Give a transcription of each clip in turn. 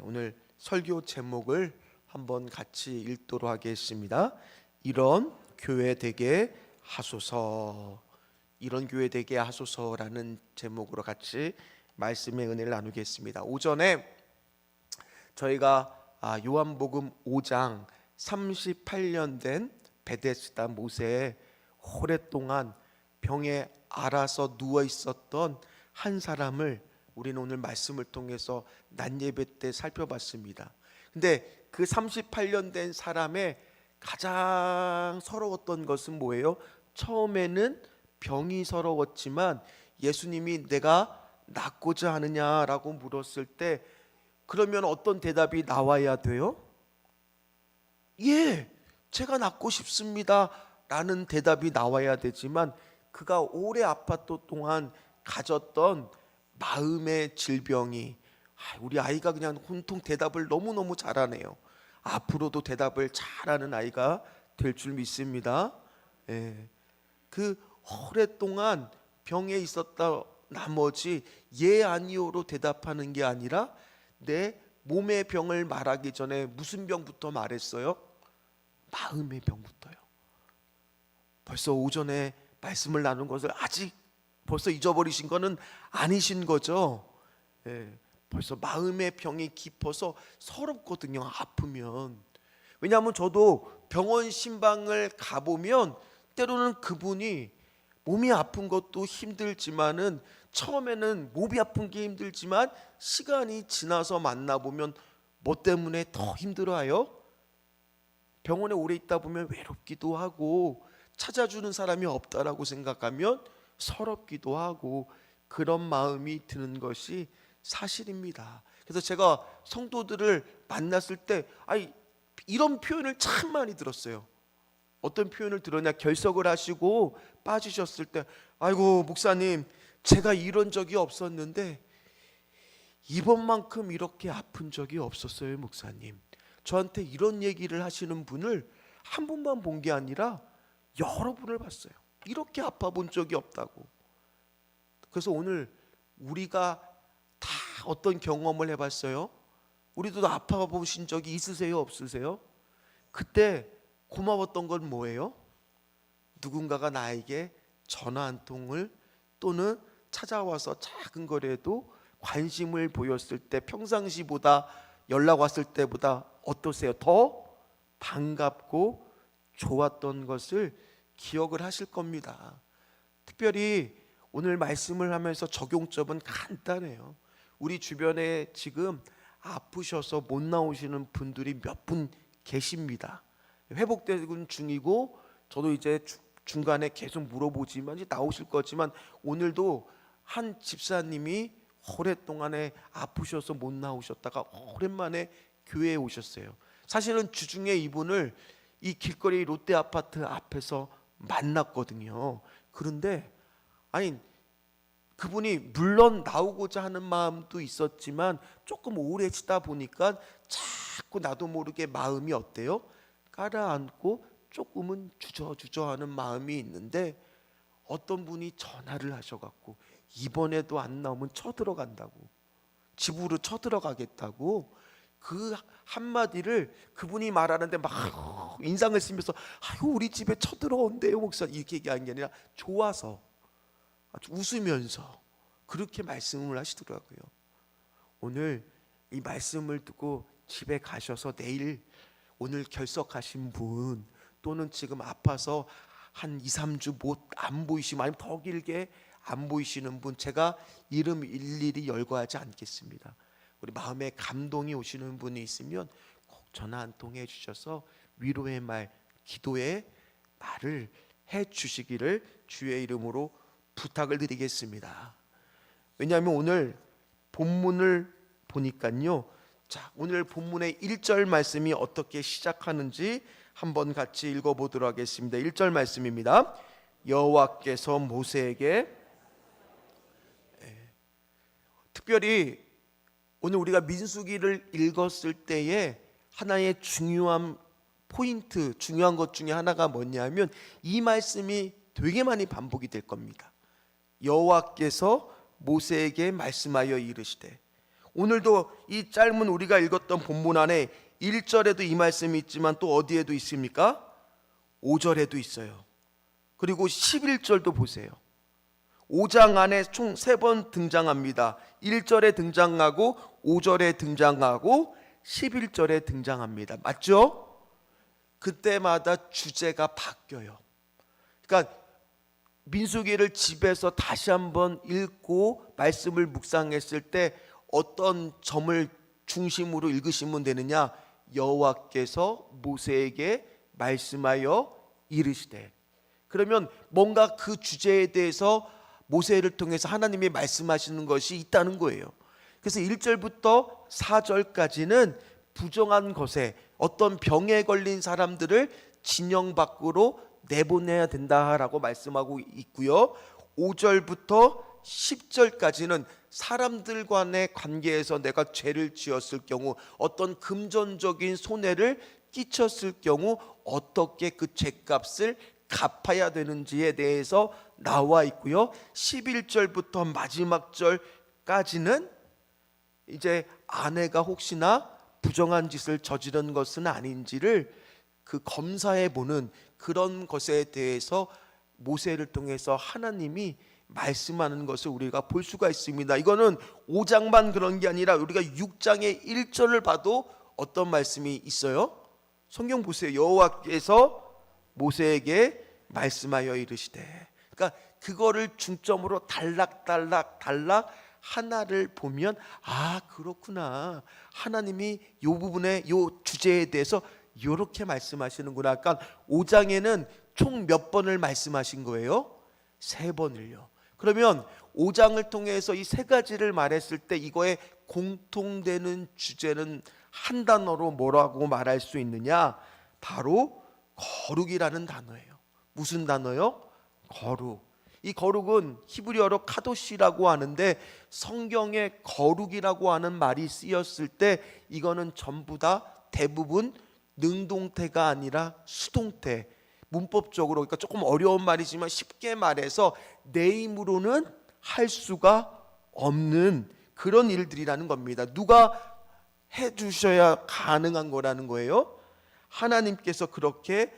오늘 설교 제목을 한번 같이 읽도록 하겠습니다. 이런 교회 되게 하소서. 이런 교회 되게 하소서라는 제목으로 같이 말씀의 은혜를 나누겠습니다. 오전에 저희가 요한복음 5장 38년 된 베데스다 못에 오랫동안 병에 앓아서 누워 있었던 한 사람을 우리는 오늘 말씀을 통해서 낮 예배 때 살펴봤습니다. 근데 그 38년 된 사람의 가장 서러웠던 것은 뭐예요? 처음에는 병이 서러웠지만 예수님이 내가 낫고자 하느냐라고 물었을 때 그러면 어떤 대답이 나와야 돼요? 예, 제가 낫고 싶습니다 라는 대답이 나와야 되지만 그가 오래 아팠던 동안 가졌던 마음의 질병이 우리 아이가 그냥 혼통 대답을 너무너무 잘하네요. 앞으로도 대답을 잘하는 아이가 될 줄 믿습니다. 그 오랫동안 병에 있었다 나머지 예 아니오로 대답하는 게 아니라 내 몸의 병을 말하기 전에 무슨 병부터 말했어요? 마음의 병부터요. 벌써 오전에 말씀을 나눈 것을 아직 벌써 잊어버리신 거는 아니신 거죠. 벌써 마음의 병이 깊어서 서럽거든요. 아프면. 왜냐하면 저도 병원 신방을 가보면 때로는 그분이 몸이 아픈 것도 힘들지만은 처음에는 몸이 아픈 게 힘들지만 시간이 지나서 만나보면 뭐 때문에 더 힘들어요? 병원에 오래 있다 보면 외롭기도 하고 찾아주는 사람이 없다라고 생각하면 서럽기도 하고 그런 마음이 드는 것이 사실입니다. 그래서 제가 성도들을 만났을 때 이런 표현을 참 많이 들었어요. 어떤 표현을 들었냐? 결석을 하시고 빠지셨을 때 아이고 목사님 제가 이런 적이 없었는데 이번만큼 이렇게 아픈 적이 없었어요 목사님. 저한테 이런 얘기를 하시는 분을 한 분만 본 게 아니라 여러 분을 봤어요. 이렇게 아파 본 적이 없다고. 그래서 오늘 우리가 다 어떤 경험을 해봤어요? 우리도 아파 보신 적이 있으세요? 없으세요? 그때 고마웠던 건 뭐예요? 누군가가 나에게 전화 한 통을 또는 찾아와서 작은 거라도 관심을 보였을 때 평상시보다 연락 왔을 때보다 어떠세요? 더 반갑고 좋았던 것을 기억을 하실 겁니다. 특별히 오늘 말씀을 하면서 적용점은 간단해요. 우리 주변에 지금 아프셔서 못 나오시는 분들이 몇 분 계십니다. 회복되는 중이고 저도 이제 중간에 계속 물어보지만 이제 나오실 거지만 오늘도 한 집사님이 오랫동안에 아프셔서 못 나오셨다가 오랜만에 교회에 오셨어요. 사실은 주중에 이분을 이 길거리 롯데 아파트 앞에서 만났거든요. 그런데 그분이 물론 나오고자 하는 마음도 있었지만 조금 오래 지다 보니까 자꾸 나도 모르게 마음이 어때요? 깔아앉고 조금은 주저주저하는 마음이 있는데 어떤 분이 전화를 하셔갖고 이번에도 안 나오면 쳐들어간다고, 집으로 쳐들어가겠다고 그 한마디를 그분이 말하는데 막 인상을 쓰면서 우리 집에 쳐들어온대요 목사님 이렇게 얘기하는 게 아니라 좋아서 아주 웃으면서 그렇게 말씀을 하시더라고요. 오늘 이 말씀을 듣고 집에 가셔서 내일 오늘 결석하신 분 또는 지금 아파서 한 2, 3주 안 보이시면 아니면 더 길게 안 보이시는 분 제가 이름 일일이 열거하지 않겠습니다. 우리 마음에 감동이 오시는 분이 있으면 꼭 전화 한 통 해주셔서 위로의 말, 기도의 말을 해주시기를 주의 이름으로 부탁을 드리겠습니다. 왜냐하면 오늘 본문을 보니까요. 자, 오늘 본문의 1절 말씀이 어떻게 시작하는지 한번 같이 읽어보도록 하겠습니다. 1절 말씀입니다. 여호와께서 모세에게 특별히 오늘 우리가 민수기를 읽었을 때에 하나의 중요한 포인트, 중요한 것 중에 하나가 뭐냐면 이 말씀이 되게 많이 반복이 될 겁니다. 여호와께서 모세에게 말씀하여 이르시되 오늘도 이 짧은 우리가 읽었던 본문 안에 1절에도 이 말씀이 있지만 또 어디에도 있습니까? 5절에도 있어요. 그리고 11절도 보세요. 5장 안에 총 3번 등장합니다. 1절에 등장하고 5절에 등장하고 11절에 등장합니다. 맞죠? 그때마다 주제가 바뀌어요. 그러니까 민수기를 집에서 다시 한번 읽고 말씀을 묵상했을 때 어떤 점을 중심으로 읽으시면 되느냐? 여호와께서 모세에게 말씀하여 이르시되. 그러면 뭔가 그 주제에 대해서 모세를 통해서 하나님이 말씀하시는 것이 있다는 거예요. 그래서 1절부터 4절까지는 부정한 것에 어떤 병에 걸린 사람들을 진영 밖으로 내보내야 된다라고 말씀하고 있고요. 5절부터 10절까지는 사람들 간의 관계에서 내가 죄를 지었을 경우, 어떤 금전적인 손해를 끼쳤을 경우 어떻게 그 죄값을 갚아야 되는지에 대해서 나와 있고요. 11절부터 마지막 절까지는 이제 아내가 혹시나 부정한 짓을 저지른 것은 아닌지를 그 검사해 보는 그런 것에 대해서 모세를 통해서 하나님이 말씀하는 것을 우리가 볼 수가 있습니다. 이거는 5장만 그런 게 아니라 우리가 6장의 1절을 봐도 어떤 말씀이 있어요? 성경 보세요. 여호와께서 모세에게 말씀하여 이르시되. 그러니까 그거를 중점으로 달락 하나를 보면 아, 그렇구나. 하나님이 이 부분에 이 주제에 대해서 이렇게 말씀하시는구나. 그러니까 5장에는 총 몇 번을 말씀하신 거예요? 3번을요. 그러면 5장을 통해서 이 3가지를 말했을 때 이거에 공통되는 주제는 한 단어로 뭐라고 말할 수 있느냐? 바로 거룩이라는 단어예요. 무슨 단어요? 거룩. 이 거룩은 히브리어로 카도시라고 하는데 성경에 거룩이라고 하는 말이 쓰였을 때 이거는 전부 다 대부분 능동태가 아니라 수동태. 문법적으로, 그러니까 조금 어려운 말이지만 쉽게 말해서 내 힘으로는 할 수가 없는 그런 일들이라는 겁니다. 누가 해주셔야 가능한 거라는 거예요. 하나님께서 그렇게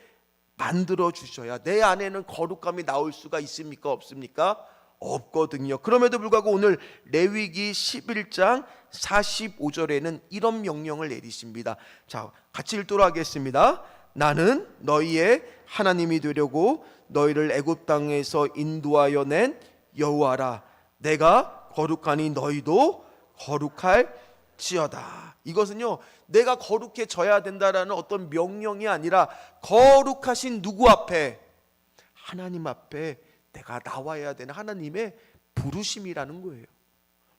만들어 주셔야. 내 안에는 거룩함이 나올 수가 있습니까? 없습니까? 없거든요. 그럼에도 불구하고 오늘 레위기 11장 45절에는 이런 명령을 내리십니다. 자, 같이 읽도록 하겠습니다. 나는 너희의 하나님이 되려고 너희를 애굽 땅에서 인도하여 낸 여호와라. 내가 거룩하니 너희도 거룩할지어다. 이것은요, 내가 거룩해져야 된다라는 어떤 명령이 아니라 거룩하신 누구 앞에? 하나님 앞에 내가 나와야 되는 하나님의 부르심이라는 거예요.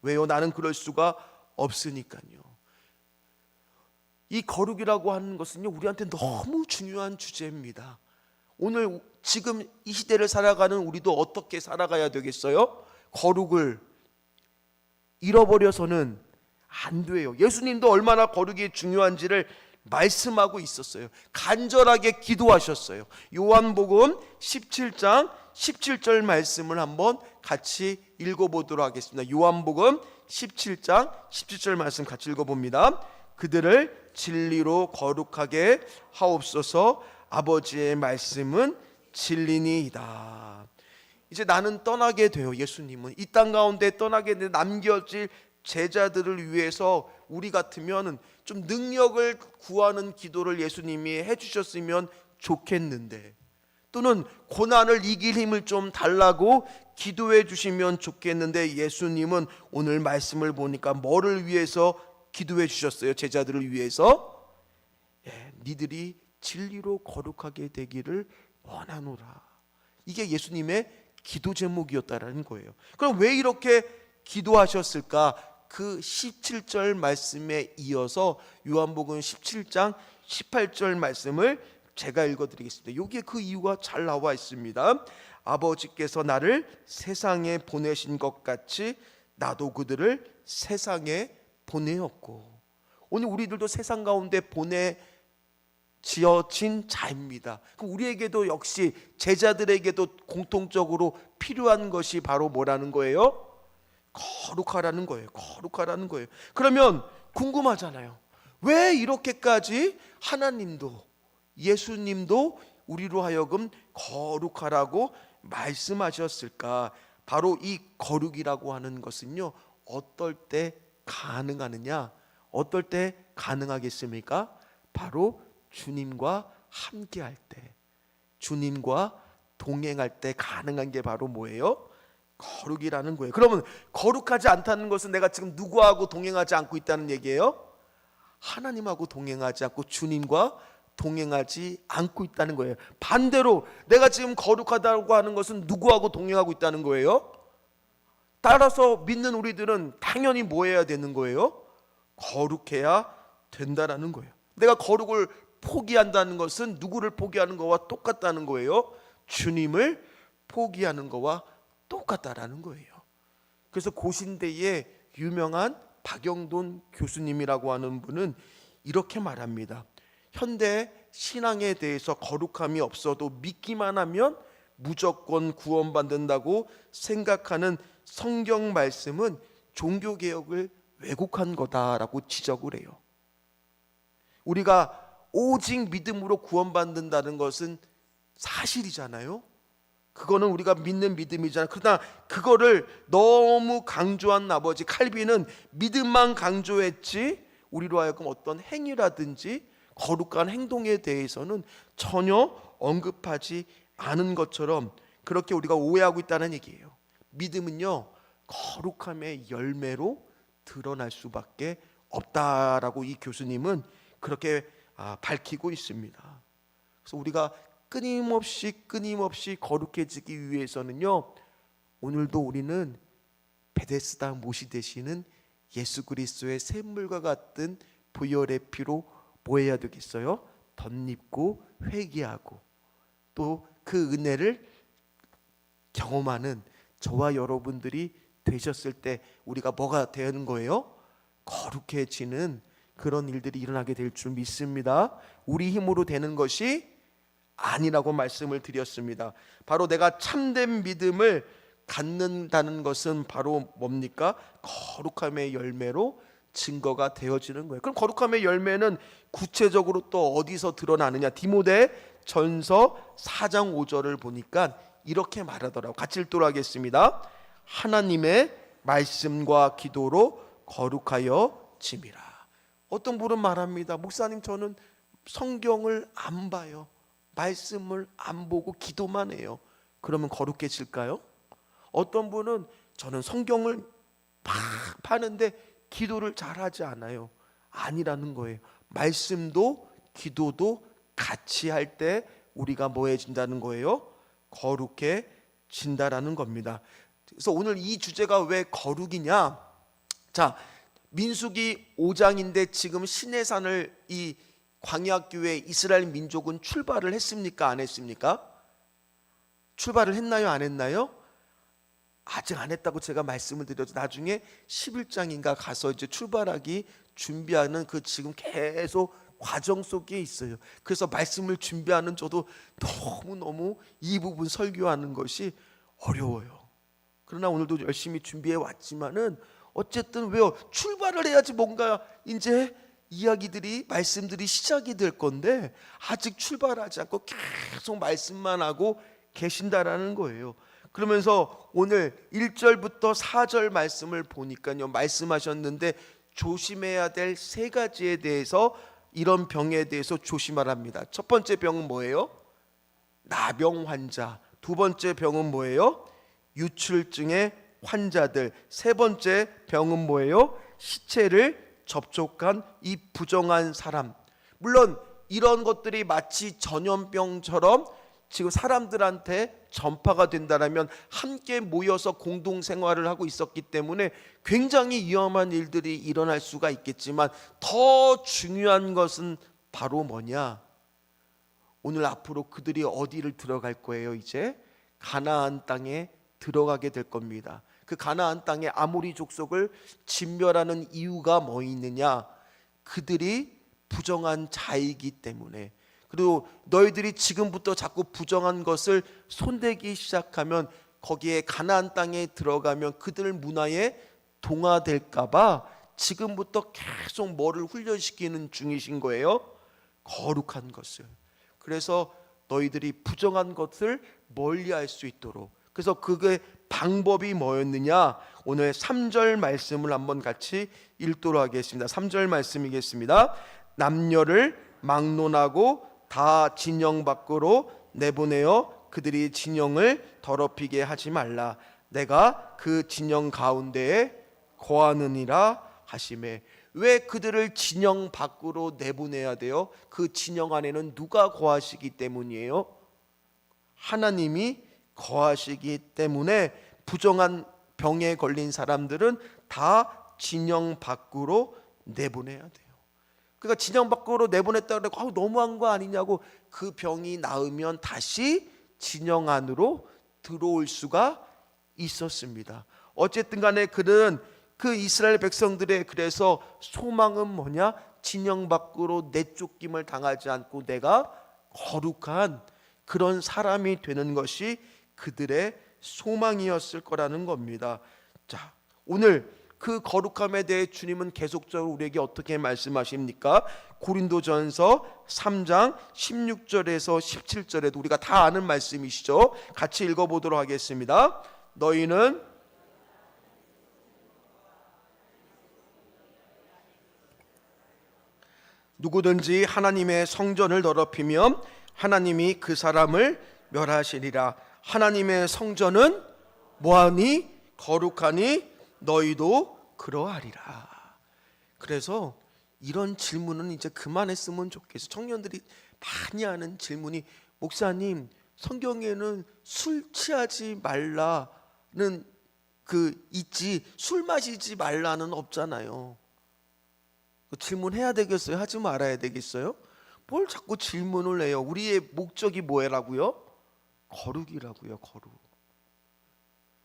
왜요? 나는 그럴 수가 없으니까요. 이 거룩이라고 하는 것은요, 우리한테 너무 중요한 주제입니다. 오늘 지금 이 시대를 살아가는 우리도 어떻게 살아가야 되겠어요? 거룩을 잃어버려서는 안 돼요. 예수님도 얼마나 거룩이 중요한지를 말씀하고 있었어요. 간절하게 기도하셨어요. 요한복음 17장 17절 말씀을 한번 같이 읽어보도록 하겠습니다. 요한복음 17장 17절 말씀 같이 읽어봅니다. 그들을 진리로 거룩하게 하옵소서. 아버지의 말씀은 진리니이다. 이제 나는 떠나게 돼요. 예수님은 이 땅 가운데 떠나게 돼 남겨질 제자들을 위해서 우리 같으면 좀 능력을 구하는 기도를 예수님이 해주셨으면 좋겠는데, 또는 고난을 이길 힘을 좀 달라고 기도해 주시면 좋겠는데, 예수님은 오늘 말씀을 보니까 뭐를 위해서 기도해 주셨어요? 제자들을 위해서. 니들이 진리로 거룩하게 되기를 원하노라. 이게 예수님의 기도 제목이었다라는 거예요. 그럼 왜 이렇게 기도하셨을까? 그 17절 말씀에 이어서 요한복음 17장 18절 말씀을 제가 읽어드리겠습니다. 여기에 그 이유가 잘 나와 있습니다. 아버지께서 나를 세상에 보내신 것 같이 나도 그들을 세상에 보내었고. 오늘 우리들도 세상 가운데 지어진 자입니다. 그럼 우리에게도 역시 제자들에게도 공통적으로 필요한 것이 바로 뭐라는 거예요? 거룩하라는 거예요. 거룩하라는 거예요. 그러면 궁금하잖아요. 왜 이렇게까지 하나님도 예수님도 우리로 하여금 거룩하라고 말씀하셨을까? 바로 이 거룩이라고 하는 것은요, 어떨 때 가능하느냐? 어떨 때 가능하겠습니까? 바로 주님과 함께할 때, 주님과 동행할 때 가능한 게 바로 뭐예요? 거룩이라는 거예요. 그러면 거룩하지 않다는 것은 내가 지금 누구하고 동행하지 않고 있다는 얘기예요? 하나님하고 동행하지 않고 주님과 동행하지 않고 있다는 거예요. 반대로 내가 지금 거룩하다고 하는 것은 누구하고 동행하고 있다는 거예요? 따라서 믿는 우리들은 당연히 뭐 해야 되는 거예요? 거룩해야 된다라는 거예요. 내가 거룩을 포기한다는 것은 누구를 포기하는 거와 똑같다는 거예요? 주님을 포기하는 거와 똑같다라는 거예요. 그래서 고신대의 유명한 박영돈 교수님이라고 하는 분은 이렇게 말합니다. 현대 신앙에 대해서 거룩함이 없어도 믿기만 하면 무조건 구원받는다고 생각하는 성경 말씀은 종교개혁을 왜곡한 거다라고 지적을 해요. 우리가 오직 믿음으로 구원받는다는 것은 사실이잖아요. 그거는 우리가 믿는 믿음이잖아요. 그러나 그거를 너무 강조한 나머지 칼빈은 믿음만 강조했지 우리로 하여금 어떤 행위라든지 거룩한 행동에 대해서는 전혀 언급하지 않은 것처럼 그렇게 우리가 오해하고 있다는 얘기예요. 믿음은요, 거룩함의 열매로 드러날 수밖에 없다라고 이 교수님은 그렇게 밝히고 있습니다. 그래서 우리가 끊임없이 거룩해지기 위해서는요, 오늘도 우리는 베데스다 못이 되시는 예수 그리스도의 샘물과 같은 보혈의 피로 뭐 해야 되겠어요? 덧입고 회개하고 또 그 은혜를 경험하는 저와 여러분들이 되셨을 때 우리가 뭐가 되는 거예요? 거룩해지는 그런 일들이 일어나게 될 줄 믿습니다. 우리 힘으로 되는 것이 아니라고 말씀을 드렸습니다. 바로 내가 참된 믿음을 갖는다는 것은 바로 뭡니까? 거룩함의 열매로 증거가 되어지는 거예요. 그럼 거룩함의 열매는 구체적으로 또 어디서 드러나느냐? 디모데 전서 4장 5절을 보니까 이렇게 말하더라고요. 같이 읽도록 하겠습니다. 하나님의 말씀과 기도로 거룩하여 짐이라. 어떤 분은 말합니다. 목사님, 저는 성경을 안 봐요. 말씀을 안 보고 기도만 해요. 그러면 거룩해질까요? 어떤 분은 저는 성경을 막 파는데 기도를 잘하지 않아요. 아니라는 거예요. 말씀도 기도도 같이 할 때 우리가 뭐해진다는 거예요? 거룩해진다라는 겁니다. 그래서 오늘 이 주제가 왜 거룩이냐? 자, 민수기 5장인데 지금 시내산을 이 광야교회 이스라엘 민족은 출발을 했습니까? 안 했습니까? 출발을 했나요? 안 했나요? 아직 안 했다고 제가 말씀을 드렸죠. 나중에 11장인가 가서 이제 출발하기 준비하는 그 지금 계속 과정 속에 있어요. 그래서 말씀을 준비하는 저도 너무너무 이 부분 설교하는 것이 어려워요. 그러나 오늘도 열심히 준비해 왔지만은 어쨌든 왜요? 출발을 해야지 뭔가 이제 이야기들이 말씀들이 시작이 될 건데 아직 출발하지 않고 계속 말씀만 하고 계신다라는 거예요. 그러면서 오늘 1절부터 4절 말씀을 보니까요, 말씀하셨는데 조심해야 될 세 가지에 대해서, 이런 병에 대해서 조심하랍니다. 첫 번째 병은 뭐예요? 나병 환자. 두 번째 병은 뭐예요? 유출증의 환자들. 세 번째 병은 뭐예요? 시체를 접촉한 이 부정한 사람. 물론 이런 것들이 마치 전염병처럼 지금 사람들한테 전파가 된다라면 함께 모여서 공동생활을 하고 있었기 때문에 굉장히 위험한 일들이 일어날 수가 있겠지만 더 중요한 것은 바로 뭐냐? 오늘 앞으로 그들이 어디를 들어갈 거예요? 이제 가나안 땅에 들어가게 될 겁니다. 그 가나안 땅에 아모리 족속을 진멸하는 이유가 뭐 있느냐? 그들이 부정한 자이기 때문에. 그리고 너희들이 지금부터 자꾸 부정한 것을 손대기 시작하면 거기에 가나안 땅에 들어가면 그들 문화에 동화될까 봐 지금부터 계속 뭐를 훈련시키는 중이신 거예요? 거룩한 것을. 그래서 너희들이 부정한 것을 멀리할 수 있도록. 그래서 그게 방법이 뭐였느냐? 오늘 3절 말씀을 한번 같이 읽도록 하겠습니다. 3절 말씀이겠습니다. 남녀를 막론하고 다 진영 밖으로 내보내어 그들이 진영을 더럽히게 하지 말라. 내가 그 진영 가운데에 거하느니라 하시매. 왜 그들을 진영 밖으로 내보내야 돼요? 그 진영 안에는 누가 거하시기 때문이에요? 하나님이 거하시기 때문에 부정한 병에 걸린 사람들은 다 진영 밖으로 내보내야 돼요. 그러니까 진영 밖으로 내보냈다 그러고 너무한 거 아니냐고, 그 병이 나으면 다시 진영 안으로 들어올 수가 있었습니다. 어쨌든 간에 그는 그 이스라엘 백성들의 그래서 소망은 뭐냐? 진영 밖으로 내쫓김을 당하지 않고 내가 거룩한 그런 사람이 되는 것이 그들의 소망이었을 거라는 겁니다. 자, 오늘 그 거룩함에 대해 주님은 계속적으로 우리에게 어떻게 말씀하십니까? 고린도전서 3장 16절에서 17절에도 우리가 다 아는 말씀이시죠. 같이 읽어보도록 하겠습니다. 너희는 누구든지 하나님의 성전을 더럽히면 하나님이 그 사람을 멸하시리라. 하나님의 성전은 뭐하니? 거룩하니 너희도 그러하리라. 그래서 이런 질문은 이제 그만했으면 좋겠어요. 청년들이 많이 하는 질문이, 목사님 성경에는 술 취하지 말라는 그 있지 술 마시지 말라는 없잖아요. 질문해야 되겠어요? 하지 말아야 되겠어요? 뭘 자꾸 질문을 해요? 우리의 목적이 뭐라고요? 거룩이라고요. 거룩.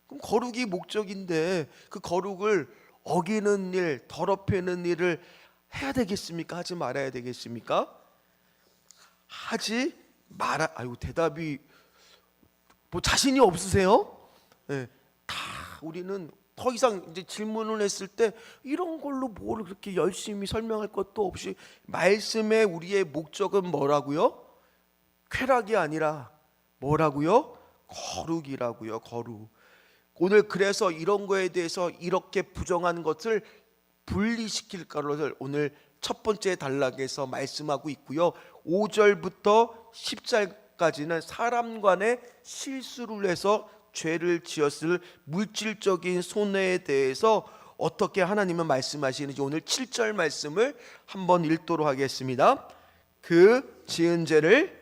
그럼 거룩이 목적인데 그 거룩을 어기는 일, 더럽히는 일을 해야 되겠습니까? 하지 말아야 되겠습니까? 하지 말아. 아이고, 대답이 뭐 자신이 없으세요? 네, 다 우리는 더 이상 이제 질문을 했을 때 이런 걸로 뭘 그렇게 열심히 설명할 것도 없이, 말씀의 우리의 목적은 뭐라고요? 쾌락이 아니라 뭐라고요? 거룩이라고요. 거룩. 오늘 그래서 이런 거에 대해서 이렇게 부정한 것을 분리시킬 것을 오늘 첫 번째 단락에서 말씀하고 있고요. 5절부터 10절까지는 사람 간의 실수를 해서 죄를 지었을 물질적인 손해에 대해서 어떻게 하나님은 말씀하시는지 오늘 7절 말씀을 한번 읽도록 하겠습니다. 그 지은 죄를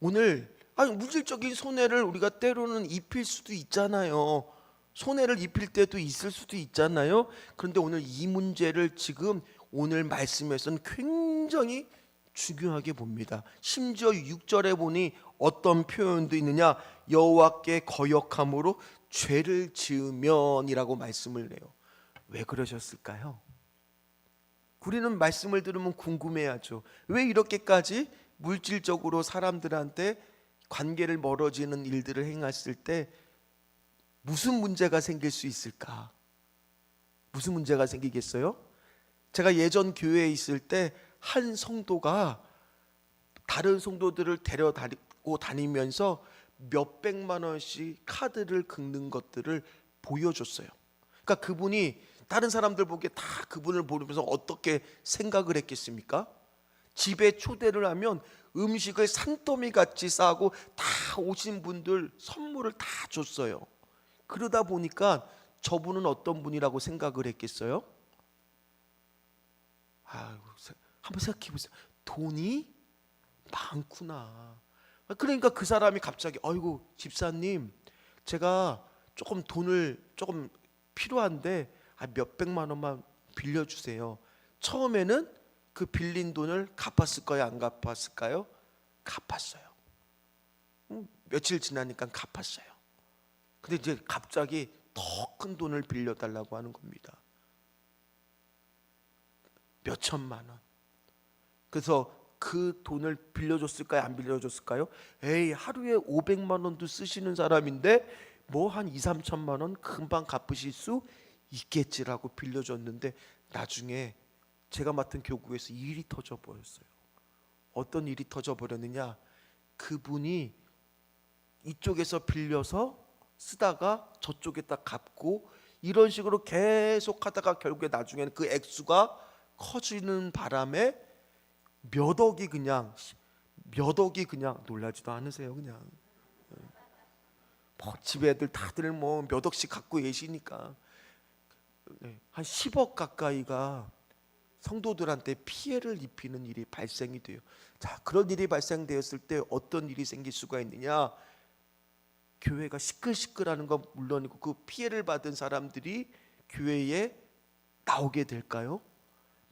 오늘 물질적인 손해를 우리가 때로는 입힐 수도 있잖아요. 손해를 입힐 때도 있을 수도 있잖아요. 그런데 오늘 이 문제를 지금 오늘 말씀에서는 굉장히 중요하게 봅니다. 심지어 6절에 보니 어떤 표현도 있느냐? 여호와께 거역함으로 죄를 지으면이라고 말씀을 해요. 왜 그러셨을까요? 우리는 말씀을 들으면 궁금해하죠. 왜 이렇게까지 물질적으로 사람들한테 관계를 멀어지는 일들을 행했을 때 무슨 문제가 생길 수 있을까? 무슨 문제가 생기겠어요? 제가 예전 교회에 있을 때 한 성도가 다른 성도들을 데려다니고 다니면서 몇백만 원씩 카드를 긁는 것들을 보여줬어요. 그러니까 그분이 다른 사람들 보기에 다 그분을 보면서 어떻게 생각을 했겠습니까? 집에 초대를 하면 음식을 산더미 같이 싸고 다 오신 분들 선물을 다 줬어요. 그러다 보니까 저분은 어떤 분이라고 생각을 했겠어요? 한번 생각해 보세요. 돈이 많구나. 그러니까 그 사람이 갑자기 아이고 집사님, 제가 조금 돈을 조금 필요한데 몇백만 원만 빌려주세요. 처음에는 그 빌린 돈을 갚았을까요? 안 갚았을까요? 갚았어요. 며칠 지나니까 갚았어요. 근데 이제 갑자기 더 큰 돈을 빌려달라고 하는 겁니다. 몇 천만 원. 그래서 그 돈을 빌려줬을까요? 안 빌려줬을까요? 에이, 하루에 500만 원도 쓰시는 사람인데 뭐 한 2, 3천만 원 금방 갚으실 수 있겠지라고 빌려줬는데 나중에 제가 맡은 교구에서 일이 터져 버렸어요. 어떤 일이 터져 버렸느냐? 그분이 이쪽에서 빌려서 쓰다가 저쪽에다 갚고 이런 식으로 계속 하다가 결국에 나중에는 그 액수가 커지는 바람에 몇 억이 그냥 놀라지도 않으세요. 그냥 뭐 집 애들 다들 뭐 몇 억씩 갖고 계시니까 한 10억 가까이가 성도들한테 피해를 입히는 일이 발생이 돼요. 자, 그런 일이 발생되었을 때 어떤 일이 생길 수가 있느냐? 교회가 시끌시끌하는 건 물론이고 그 피해를 받은 사람들이 교회에 나오게 될까요?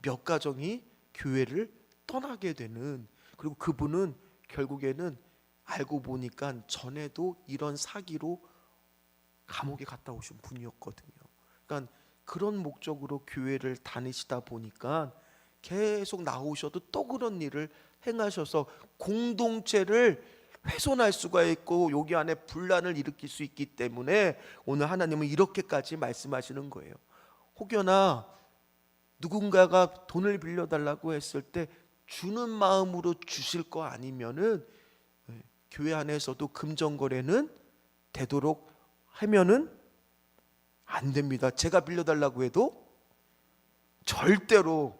몇 가정이 교회를 떠나게 되는, 그리고 그분은 결국에는 알고 보니까 전에도 이런 사기로 감옥에 갔다 오신 분이었거든요. 그러니까 그런 목적으로 교회를 다니시다 보니까 계속 나오셔도 또 그런 일을 행하셔서 공동체를 훼손할 수가 있고 여기 안에 분란을 일으킬 수 있기 때문에 오늘 하나님은 이렇게까지 말씀하시는 거예요. 혹여나 누군가가 돈을 빌려달라고 했을 때 주는 마음으로 주실 거 아니면은 교회 안에서도 금전거래는 되도록 하면은 안 됩니다. 제가 빌려달라고 해도 절대로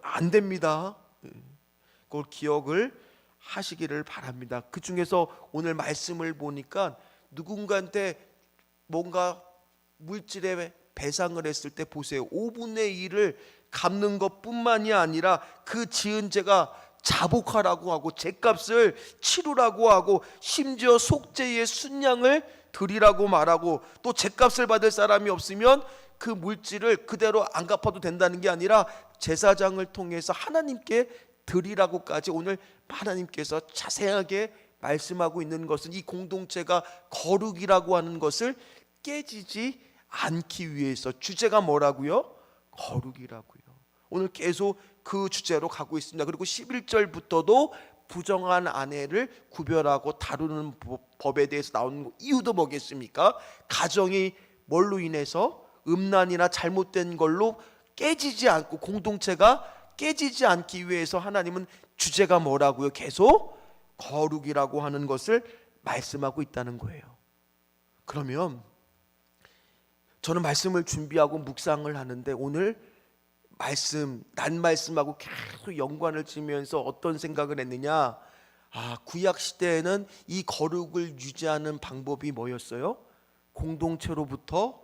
안 됩니다. 그걸 기억을 하시기를 바랍니다. 그 중에서 오늘 말씀을 보니까 누군가한테 뭔가 물질의 배상을 했을 때 보세요. 5분의 1을 갚는 것뿐만이 아니라 그 지은 죄가 자복하라고 하고 죄값을 치르라고 하고 심지어 속죄의 순양을 드리라고 말하고 또 죄값을 받을 사람이 없으면 그 물질을 그대로 안 갚아도 된다는 게 아니라 제사장을 통해서 하나님께 드리라고까지 오늘 하나님께서 자세하게 말씀하고 있는 것은 이 공동체가 거룩이라고 하는 것을 깨지지 않기 위해서. 주제가 뭐라고요? 거룩이라고요. 오늘 계속 그 주제로 가고 있습니다. 그리고 11절부터도 부정한 아내를 구별하고 다루는 법에 대해서 나오는 이유도 뭐겠습니까? 가정이 뭘로 인해서 음란이나 잘못된 걸로 깨지지 않고 공동체가 깨지지 않기 위해서 하나님은 주제가 뭐라고요? 계속 거룩이라고 하는 것을 말씀하고 있다는 거예요. 그러면 저는 말씀을 준비하고 묵상을 하는데 오늘 난 말씀하고 계속 연관을 지으면서 어떤 생각을 했느냐? 구약 시대에는 이 거룩을 유지하는 방법이 뭐였어요? 공동체로부터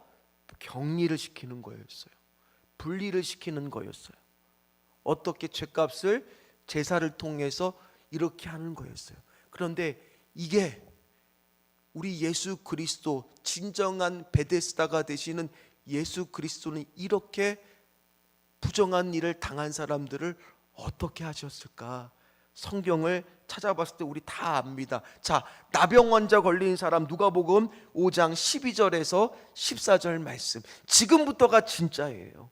격리를 시키는 거였어요. 분리를 시키는 거였어요. 어떻게 죄값을 제사를 통해서 이렇게 하는 거였어요. 그런데 이게 우리 예수 그리스도, 진정한 베데스다가 되시는 예수 그리스도는 이렇게 부정한 일을 당한 사람들을 어떻게 하셨을까? 성경을 찾아봤을 때 우리 다 압니다. 자, 나병 환자 걸린 사람 누가복음 5장 12절에서 14절 말씀. 지금부터가 진짜예요.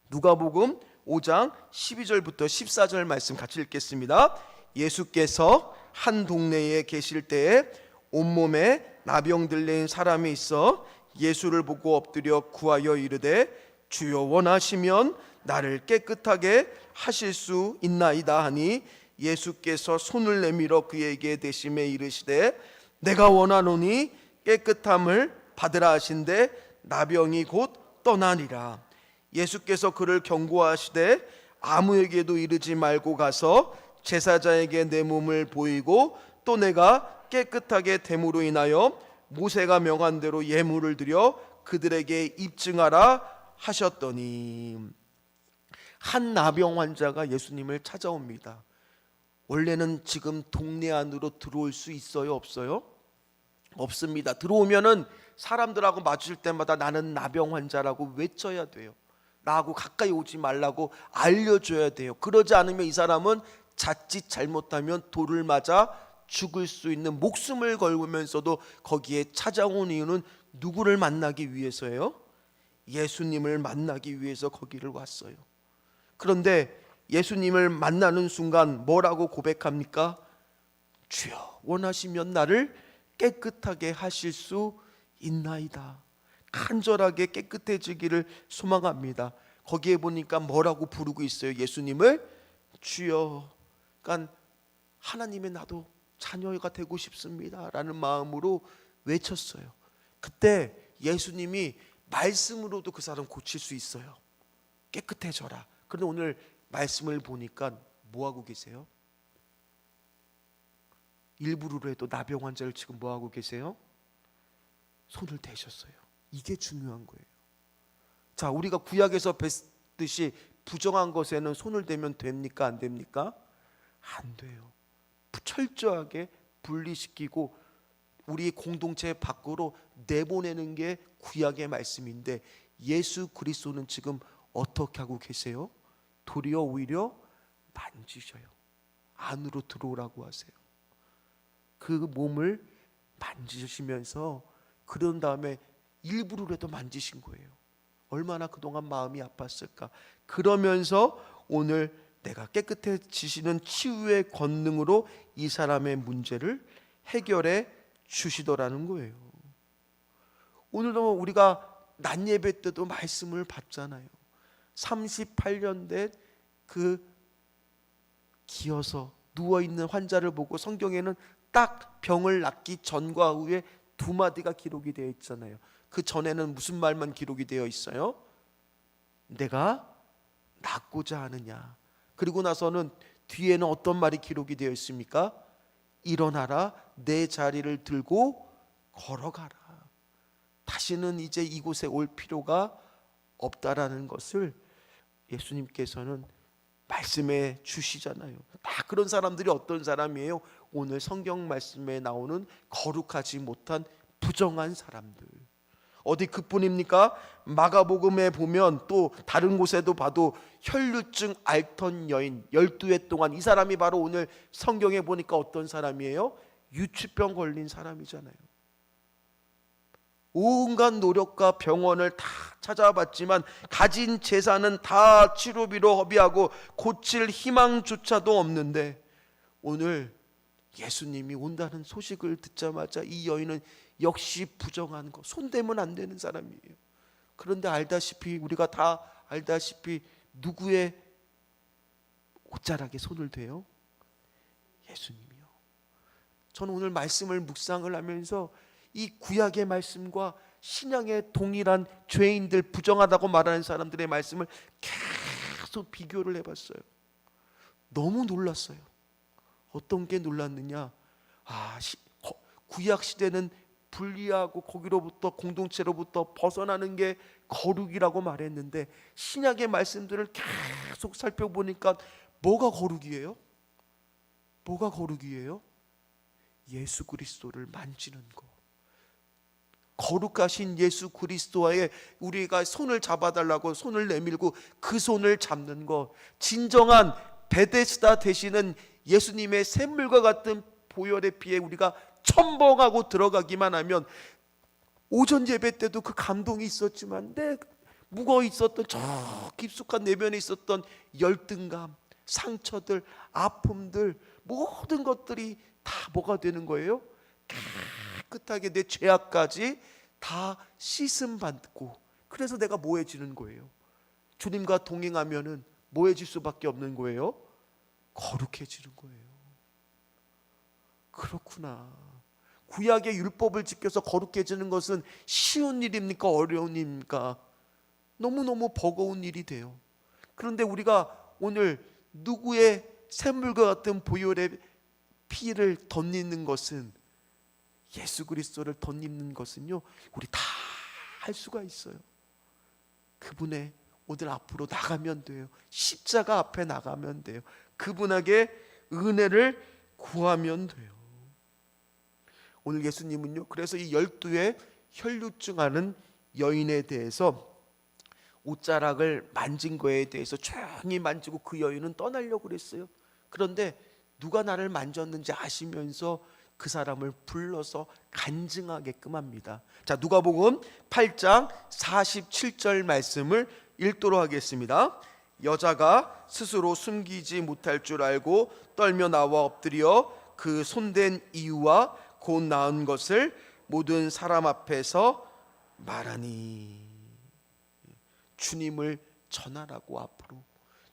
누가복음 5장 12절부터 14절 말씀 같이 읽겠습니다. 예수께서 한 동네에 계실 때에 온몸에 나병 들린 사람이 있어 예수를 보고 엎드려 구하여 이르되 주여 원하시면 나를 깨끗하게 하실 수 있나이다 하니 예수께서 손을 내밀어 그에게 대심에 이르시되 내가 원하노니 깨끗함을 받으라 하신대 나병이 곧 떠나니라. 예수께서 그를 경고하시되 아무에게도 이르지 말고 가서 제사장에게 내 몸을 보이고 또 내가 깨끗하게 됨으로 인하여 모세가 명한 대로 예물을 드려 그들에게 입증하라 하셨더니. 한 나병 환자가 예수님을 찾아옵니다. 원래는 지금 동네 안으로 들어올 수 있어요? 없어요? 없습니다. 들어오면은 사람들하고 마주칠 때마다 나는 나병 환자라고 외쳐야 돼요. 나하고 가까이 오지 말라고 알려줘야 돼요. 그러지 않으면 이 사람은 자칫 잘못하면 돌을 맞아 죽을 수 있는, 목숨을 걸면서도 거기에 찾아온 이유는 누구를 만나기 위해서예요? 예수님을 만나기 위해서 거기를 왔어요. 그런데 예수님을 만나는 순간 뭐라고 고백합니까? 주여, 원하시면 나를 깨끗하게 하실 수 있나이다. 간절하게 깨끗해지기를 소망합니다. 거기에 보니까 뭐라고 부르고 있어요? 예수님을 주여. 그러니까 하나님의 나도 자녀가 되고 싶습니다 라는 마음으로 외쳤어요. 그때 예수님이 말씀으로도 그 사람 고칠 수 있어요. 깨끗해져라. 그런데 오늘 말씀을 보니까 뭐하고 계세요? 일부러라도 나병 환자를 지금 뭐하고 계세요? 손을 대셨어요. 이게 중요한 거예요. 자, 우리가 구약에서 뵀듯이 부정한 것에는 손을 대면 됩니까? 안 됩니까? 안 돼요. 철저하게 분리시키고 우리 공동체 밖으로 내보내는 게 구약의 말씀인데, 예수 그리스도는 지금 어떻게 하고 계세요? 도리어 오히려 만지셔요. 안으로 들어오라고 하세요. 그 몸을 만지시면서 그런 다음에 일부러라도 만지신 거예요. 얼마나 그동안 마음이 아팠을까. 그러면서 오늘 내가 깨끗해지시는 치유의 권능으로 이 사람의 문제를 해결해 주시더라는 거예요. 오늘도 우리가 낮 예배 때도 말씀을 받잖아요. 38년 된 그 기어서 누워있는 환자를 보고 성경에는 딱 병을 낫기 전과 후에 두 마디가 기록이 되어 있잖아요. 그 전에는 무슨 말만 기록이 되어 있어요? 내가 낫고자 하느냐. 그리고 나서는 뒤에는 어떤 말이 기록이 되어 있습니까? 일어나라, 내 자리를 들고 걸어가라. 다시는 이제 이곳에 올 필요가 없다라는 것을 예수님께서는 말씀해 주시잖아요. 다 그런 사람들이 어떤 사람이에요? 오늘 성경 말씀에 나오는 거룩하지 못한 부정한 사람들. 어디 그뿐입니까? 마가복음에 보면 또 다른 곳에도 봐도 혈루증 앓던 여인 12해 동안, 이 사람이 바로 오늘 성경에 보니까 어떤 사람이에요? 유치병 걸린 사람이잖아요. 온갖 노력과 병원을 다 찾아봤지만 가진 재산은 다 치료비로 허비하고 고칠 희망조차도 없는데, 오늘 예수님이 온다는 소식을 듣자마자 이 여인은 역시 부정한 거, 손대면 안 되는 사람이에요. 그런데 알다시피, 우리가 다 알다시피 누구의 옷자락에 손을 대요? 예수님이요. 저는 오늘 말씀을 묵상을 하면서 이 구약의 말씀과 신약의 동일한 죄인들, 부정하다고 말하는 사람들의 말씀을 계속 비교를 해봤어요. 너무 놀랐어요. 어떤 게 놀랐느냐? 구약 시대는 분리하고 거기로부터, 공동체로부터 벗어나는 게 거룩이라고 말했는데, 신약의 말씀들을 계속 살펴보니까 뭐가 거룩이에요? 뭐가 거룩이에요? 예수 그리스도를 만지는 거. 거룩하신 예수 그리스도와의 우리가 손을 잡아달라고 손을 내밀고 그 손을 잡는 것. 진정한 베데스다 되시는 예수님의 샘물과 같은 보혈의 피에 우리가 첨벙하고 들어가기만 하면, 오전 예배 때도 그 감동이 있었지만 내 묵어 있었던 저 깊숙한 내면에 있었던 열등감, 상처들, 아픔들, 모든 것들이 다 뭐가 되는 거예요? 깨끗하게 내 죄악까지 다 씻음 받고, 그래서 내가 뭐해지는 거예요? 주님과 동행하면은 뭐해질 수밖에 없는 거예요? 거룩해지는 거예요. 그렇구나. 구약의 율법을 지켜서 거룩해지는 것은 쉬운 일입니까? 어려운 일입니까? 너무너무 버거운 일이 돼요. 그런데 우리가 오늘 누구의 샘물과 같은 보혈의 피를 덧입는 것은, 예수 그리스도를 덧입는 것은요, 우리 다 할 수가 있어요. 그분의 오늘 앞으로 나가면 돼요. 십자가 앞에 나가면 돼요. 그분에게 은혜를 구하면 돼요. 오늘 예수님은요, 그래서 이 12의 혈루증하는 여인에 대해서 옷자락을 만진 거에 대해서 조용히 만지고 그 여인은 떠나려고 그랬어요. 그런데 누가 나를 만졌는지 아시면서 그 사람을 불러서 간증하게끔 합니다. 자, 누가복음 8장 47절 말씀을 읽도록 하겠습니다. 여자가 스스로 숨기지 못할 줄 알고 떨며 나와 엎드려 그 손댄 이유와 곧 나은 것을 모든 사람 앞에서 말하니. 주님을 전하라고. 앞으로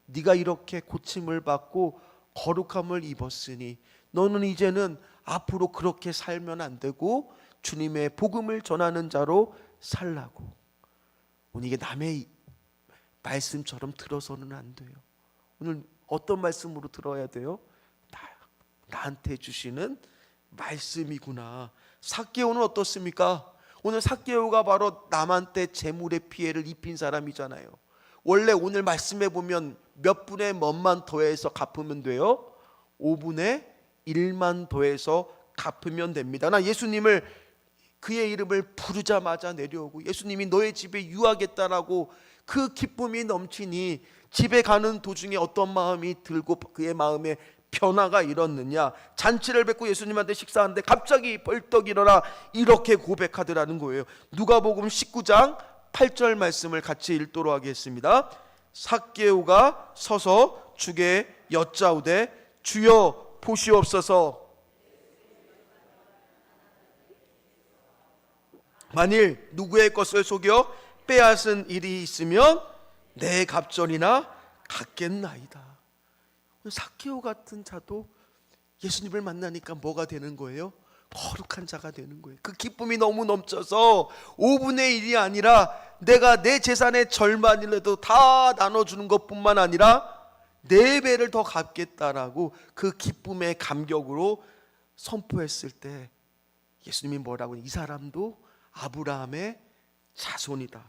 네가 이렇게 고침을 받고 거룩함을 입었으니 너는 이제는 앞으로 그렇게 살면 안 되고 주님의 복음을 전하는 자로 살라고. 오늘 이게 남의 말씀처럼 들어서는 안 돼요. 오늘 어떤 말씀으로 들어야 돼요? 나한테 주시는 말씀이구나. 삭개오는 어떻습니까? 오늘 삭개오가 바로 남한테 재물의 피해를 입힌 사람이잖아요. 원래 오늘 말씀해 보면 몇 분의 몇만 더해서 갚으면 돼요? 5분의 1만 더해서 갚으면 됩니다. 나 예수님을, 그의 이름을 부르자마자 내려오고 예수님이 너의 집에 유하겠다라고 그 기쁨이 넘치니 집에 가는 도중에 어떤 마음이 들고 그의 마음에 변화가 일었느냐. 잔치를 뵙고 예수님한테 식사하는데 갑자기 벌떡 일어나 이렇게 고백하더라는 거예요. 누가복음 19장 8절 말씀을 같이 읽도록 하겠습니다. 삭개오가 서서 주께 여짜오되 주여 보시옵소서. 만일 누구의 것을 속여 빼앗은 일이 있으면 내 갑절이나 갖겠나이다. 삭개오 같은 자도 예수님을 만나니까 뭐가 되는 거예요? 거룩한 자가 되는 거예요. 그 기쁨이 너무 넘쳐서 5분의 1이 아니라 내가 내 재산의 절반이라도 다 나눠주는 것뿐만 아니라 4배를 더 갚겠다라고 그 기쁨의 감격으로 선포했을 때 예수님이 뭐라고? 이 사람도 아브라함의 자손이다.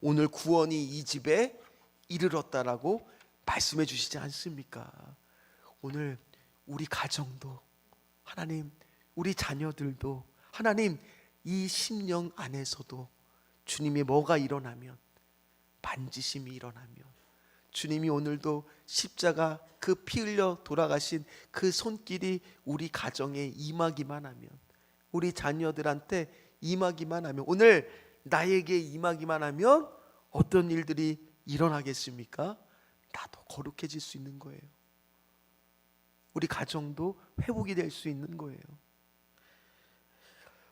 오늘 구원이 이 집에 이르렀다라고 말씀해 주시지 않습니까? 오늘 우리 가정도 하나님, 우리 자녀들도 하나님, 이 심령 안에서도 주님이 뭐가 일어나면, 만지심이 일어나면, 주님이 오늘도 십자가 그 피 흘려 돌아가신 그 손길이 우리 가정에 임하기만 하면, 우리 자녀들한테 임하기만 하면, 오늘 나에게 임하기만 하면 어떤 일들이 일어나겠습니까? 나도 거룩해질 수 있는 거예요. 우리 가정도 회복이 될 수 있는 거예요.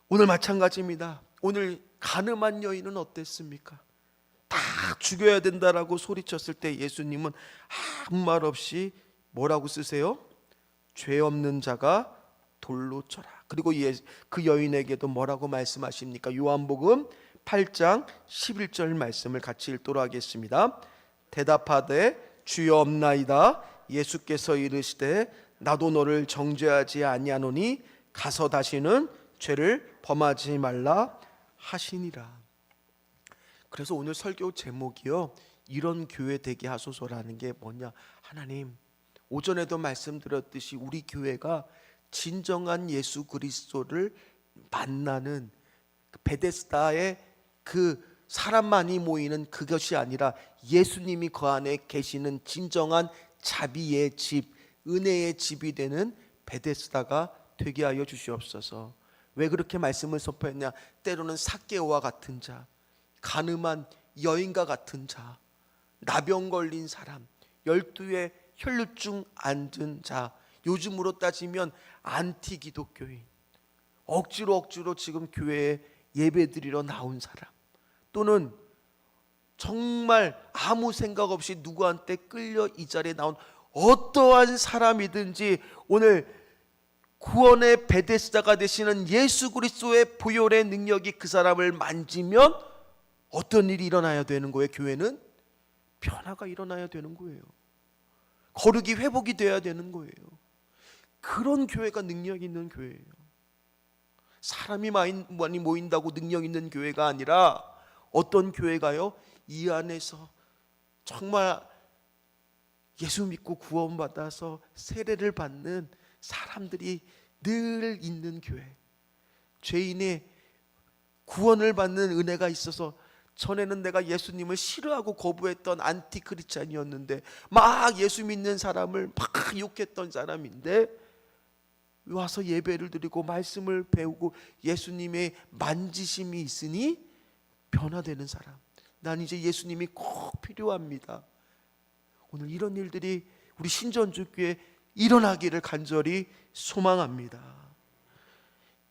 오늘 마찬가지입니다. 오늘 가늠한 여인은 어땠습니까? 다 죽여야 된다라고 소리쳤을 때 예수님은 아무 말 없이 뭐라고 쓰세요? 죄 없는 자가 돌로 쳐라. 그리고 그 여인에게도 뭐라고 말씀하십니까? 요한복음 8장 11절 말씀을 같이 읽도록 하겠습니다. 대답하되 주여 없나이다. 예수께서 이르시되 나도 너를 정죄하지 아니하노니 가서 다시는 죄를 범하지 말라 하시니라. 그래서 오늘 설교 제목이요, 이런 교회 되게 하소서라는 게 뭐냐. 하나님, 오전에도 말씀드렸듯이 우리 교회가 진정한 예수 그리스도를 만나는 베데스다의 그 사람만이 모이는 그것이 아니라 예수님이 그 안에 계시는 진정한 자비의 집, 은혜의 집이 되는 베데스다가 되게 하여 주시옵소서. 왜 그렇게 말씀을 선포했냐? 때로는 삭개오와 같은 자, 가늠한 여인과 같은 자, 나병 걸린 사람, 12의 혈루증 앉은 자, 요즘으로 따지면 안티 기독교인, 억지로 지금 교회에 예배드리러 나온 사람, 또는 정말 아무 생각 없이 누구한테 끌려 이 자리에 나온 어떠한 사람이든지 오늘 구원의 베데스다가 되시는 예수 그리스도의 보혈의 능력이 그 사람을 만지면 어떤 일이 일어나야 되는 거예요? 교회는 변화가 일어나야 되는 거예요. 거룩이 회복이 돼야 되는 거예요. 그런 교회가 능력 있는 교회예요. 사람이 많이 모인다고 능력 있는 교회가 아니라 어떤 교회가요? 이 안에서 정말 예수 믿고 구원받아서 세례를 받는 사람들이 늘 있는 교회, 죄인의 구원을 받는 은혜가 있어서, 전에는 내가 예수님을 싫어하고 거부했던 안티크리스찬이었는데 막 예수 믿는 사람을 막 욕했던 사람인데 와서 예배를 드리고 말씀을 배우고 예수님의 만지심이 있으니 변화되는 사람. 난 이제 예수님이 꼭 필요합니다. 오늘 이런 일들이 우리 신전주교에 일어나기를 간절히 소망합니다.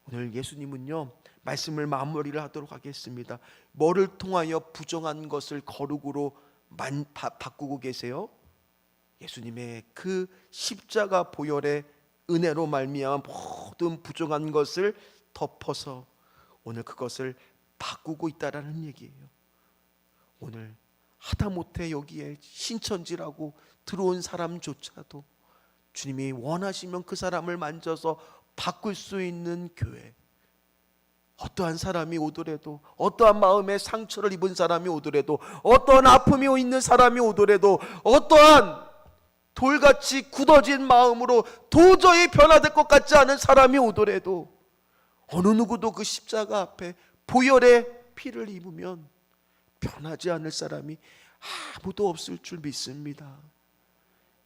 오늘 예수님은요, 말씀을 마무리를 하도록 하겠습니다. 뭐를 통하여 부정한 것을 거룩으로 바꾸고 계세요? 예수님의 그 십자가 보혈의 은혜로 말미암아 모든 부정한 것을 덮어서 오늘 그것을 바꾸고 있다라는 얘기예요. 오늘 하다못해 여기에 신천지라고 들어온 사람조차도 주님이 원하시면 그 사람을 만져서 바꿀 수 있는 교회, 어떠한 사람이 오더라도, 어떠한 마음의 상처를 입은 사람이 오더라도, 어떠한 아픔이 있는 사람이 오더라도, 어떠한 돌같이 굳어진 마음으로 도저히 변화될 것 같지 않은 사람이 오더라도 어느 누구도 그 십자가 앞에 보혈의 피를 입으면 변하지 않을 사람이 아무도 없을 줄 믿습니다.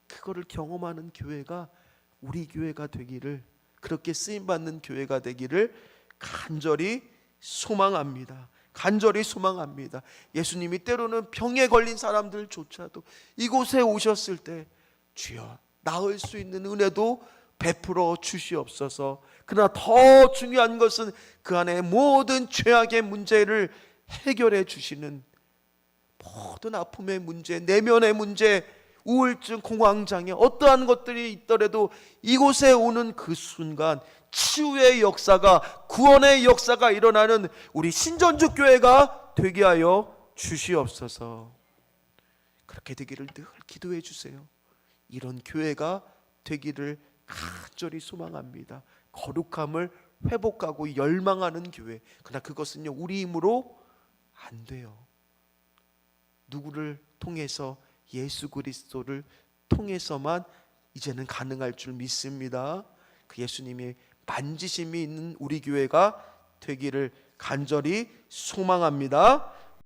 그거를 경험하는 교회가 우리 교회가 되기를, 그렇게 쓰임받는 교회가 되기를 간절히 소망합니다. 간절히 소망합니다. 예수님이 때로는 병에 걸린 사람들조차도 이곳에 오셨을 때 주여 나을 수 있는 은혜도 베풀어 주시옵소서. 그러나 더 중요한 것은 그 안에 모든 죄악의 문제를 해결해 주시는, 모든 아픔의 문제, 내면의 문제, 우울증, 공황장애, 어떠한 것들이 있더라도 이곳에 오는 그 순간 치유의 역사가, 구원의 역사가 일어나는 우리 신전주교회가 되게 하여 주시옵소서. 그렇게 되기를 늘 기도해 주세요. 이런 교회가 되기를 간절히 소망합니다. 거룩함을 회복하고 열망하는 교회. 그러나 그것은요, 우리 힘으로 안 돼요. 누구를 통해서? 예수 그리스도를 통해서만 이제는 가능할 줄 믿습니다. 그 예수님의 만지심이 있는 우리 교회가 되기를 간절히 소망합니다.